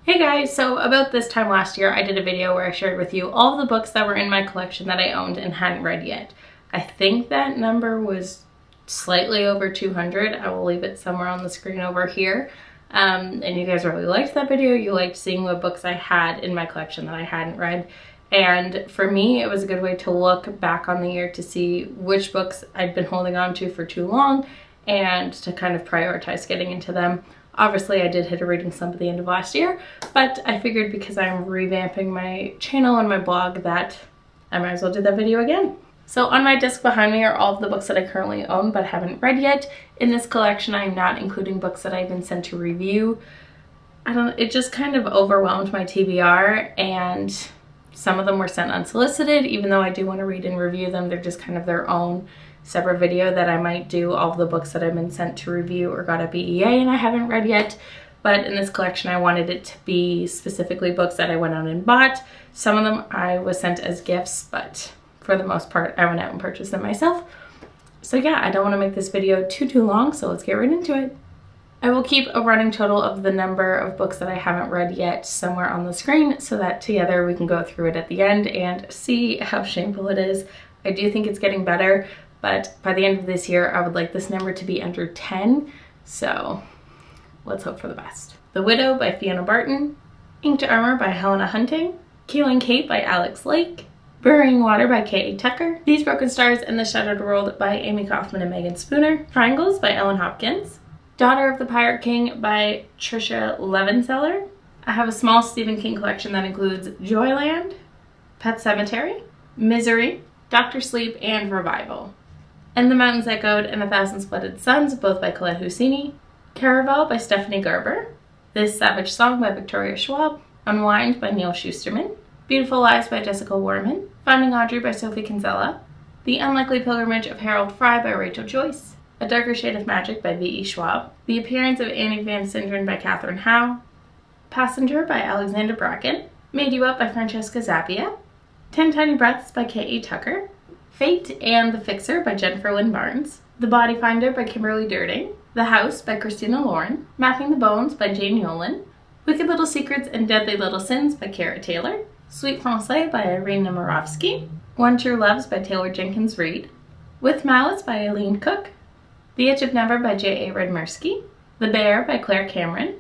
Hey guys, so about this time last year I did a video where I shared with you all of the books that were in my collection that I owned and hadn't read yet. I think that number was slightly over 200. I will leave it somewhere on the screen over here. And you guys really liked that video. You liked seeing what books I had in my collection that I hadn't read. And for me, it was a good way to look back on the year to see which books I'd been holding on to for too long and to kind of prioritize getting into them. Obviously, I did hit a reading slump at the end of last year, but I figured because I'm revamping my channel and my blog that I might as well do that video again. So on my desk behind me are all of the books that I currently own but haven't read yet. In this collection, I'm not including books that I've been sent to review. It just kind of overwhelmed my TBR, and some of them were sent unsolicited. Even though I do want to read and review them, they're just kind of their own separate video that I might do all of the books that I've been sent to review or got a BEA and I haven't read yet. But in this collection, I wanted it to be specifically books that I went out and bought. Some of them I was sent as gifts, but for the most part, I went out and purchased them myself. So yeah, I don't want to make this video too long, so let's get right into it. I will keep a running total of the number of books that I haven't read yet somewhere on the screen so that together we can go through it at the end and see how shameful it is. I do think it's getting better, but by the end of this year, I would like this number to be under 10, so let's hope for the best. The Widow by Fiona Barton, Inked Armor by Helena Hunting, Killing Kate by Alex Lake, Burying Water by K.A. Tucker, These Broken Stars and the Shattered World by Amy Kaufman and Megan Spooner, Triangles by Ellen Hopkins, Daughter of the Pirate King by Tricia Levenseller. I have a small Stephen King collection that includes Joyland, Pet Sematary, Misery, Dr. Sleep, and Revival. And the Mountains Echoed and A Thousand Splendid Suns, both by Colette Husseini, Caraval by Stephanie Garber, This Savage Song by Victoria Schwab, Unwind by Neil Shusterman, Beautiful Lies by Jessica Warman, Finding Audrey by Sophie Kinsella, The Unlikely Pilgrimage of Harold Fry by Rachel Joyce, A Darker Shade of Magic by V.E. Schwab, The Appearance of Annie Van Sinderen by Catherine Howe, Passenger by Alexander Bracken, Made You Up by Francesca Zappia, 10 Tiny Breaths by K.A. Tucker, Fate and the Fixer by Jennifer Lynn Barnes, The Body Finder by Kimberly Durding, The House by Christina Lauren, Mapping the Bones by Jane Yolen, Wicked Little Secrets and Deadly Little Sins by Kara Taylor, Sweet Francais by Irene Nemirovsky, One True Loves by Taylor Jenkins Reid, With Malice by Eileen Cook, The Itch of Never by J.A. Redmersky, The Bear by Claire Cameron,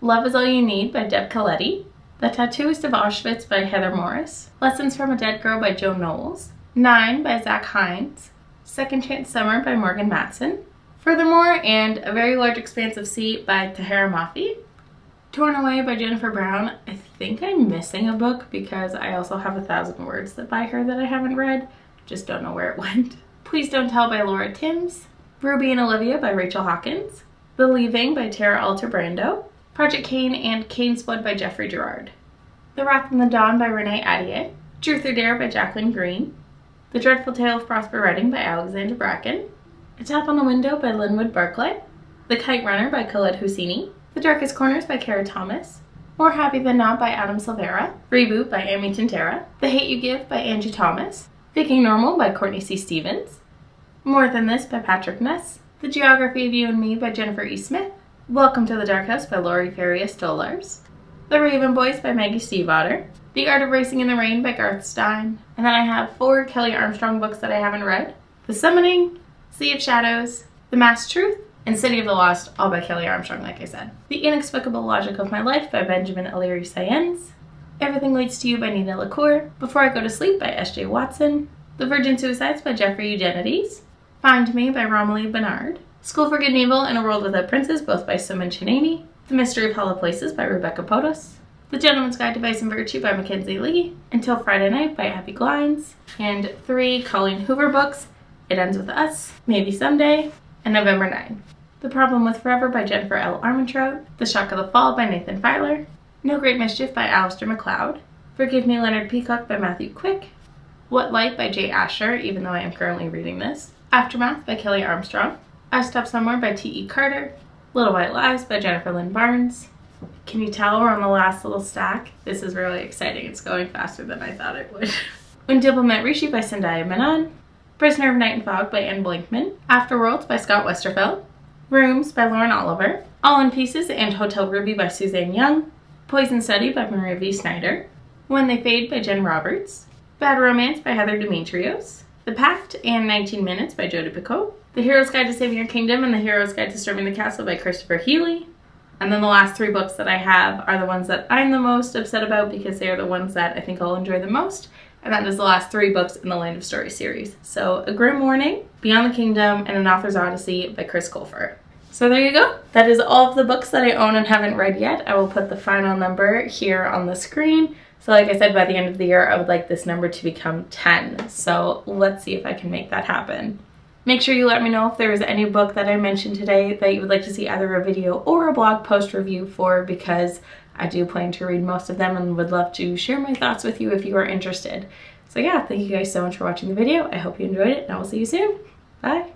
Love Is All You Need by Deb Coletti, The Tattooist of Auschwitz by Heather Morris, Lessons from a Dead Girl by Joe Knowles, 9 by Zach Hines, Second Chance Summer by Morgan Matson, Furthermore and A Very Large Expanse of Sea by Tahara Mafi, Torn Away by Jennifer Brown. I think I'm missing a book because I also have 1,000 Words that by her that I haven't read, just don't know where it went. Please Don't Tell by Laura Timms, Ruby and Olivia by Rachel Hawkins, The Leaving by Tara Alter Brando, Project Cain and Cain's Blood by Jeffrey Gerard, The Wrath and the Dawn by Renee Adier, Truth or Dare by Jacqueline Green, The Dreadful Tale of Prosper Redding by Alexander Bracken, A Tap on the Window by Linwood Barclay, The Kite Runner by Colette Husseini, The Darkest Corners by Kara Thomas, More Happy Than Not by Adam Silvera, Reboot by Amy Tintera, The Hate You Give by Angie Thomas, Thinking Normal by Courtney C. Stevens, More Than This by Patrick Ness, The Geography of You and Me by Jennifer E. Smith, Welcome to the Dark House by Laurie Faria Stolars, The Raven Boys by Maggie Stiefvater, The Art of Racing in the Rain by Garth Stein, and then I have 4 Kelly Armstrong books that I haven't read. The Summoning, Sea of Shadows, The Masked Truth, and City of the Lost, all by Kelly Armstrong, like I said. The Inexplicable Logic of My Life by Benjamin O'Leary Sayens, Everything Leads to You by Nina LaCour, Before I Go to Sleep by S.J. Watson, The Virgin Suicides by Jeffrey Eugenides, Find Me by Romalie Bernard, School for Good and Evil and A World Without Princes, both by Suman Chinani, The Mystery of Hollow Places by Rebecca Potos, The Gentleman's Guide to Vice and Virtue by Mackenzie Lee, Until Friday Night by Abby Glines, and 3 Colleen Hoover books, It Ends With Us, Maybe Someday, and November 9. The Problem with Forever by Jennifer L. Armentrout, The Shock of the Fall by Nathan Filer, No Great Mischief by Alistair MacLeod, Forgive Me Leonard Peacock by Matthew Quick, What Light by Jay Asher, even though I am currently reading this, Aftermath by Kelly Armstrong, I Stop Somewhere by T.E. Carter, Little White Lies by Jennifer Lynn Barnes. Can you tell we're on the last little stack? This is really exciting. It's going faster than I thought it would. Un Diplomat Rishi by Zendaya Menon, Prisoner of Night and Fog by Anne Blinkman, Afterworlds by Scott Westerfeld, Rooms by Lauren Oliver, All in Pieces and Hotel Ruby by Suzanne Young, Poison Study by Maria V. Snyder, When They Fade by Jen Roberts, Bad Romance by Heather Demetrios, The Pact and 19 Minutes by Jodi Picoult, The Hero's Guide to Saving Your Kingdom and The Hero's Guide to Storming the Castle by Christopher Healy. And then the last 3 books that I have are the ones that I'm the most upset about because they are the ones that I think I'll enjoy the most. And that is the last 3 books in the Land of Story series. So A Grim Warning, Beyond the Kingdom, and An Author's Odyssey by Chris Colfer. So there you go. That is all of the books that I own and haven't read yet. I will put the final number here on the screen. So like I said, by the end of the year, I would like this number to become 10. So let's see if I can make that happen. Make sure you let me know if there is any book that I mentioned today that you would like to see either a video or a blog post review for, because I do plan to read most of them and would love to share my thoughts with you if you are interested. So yeah, thank you guys so much for watching the video. I hope you enjoyed it, and I will see you soon. Bye.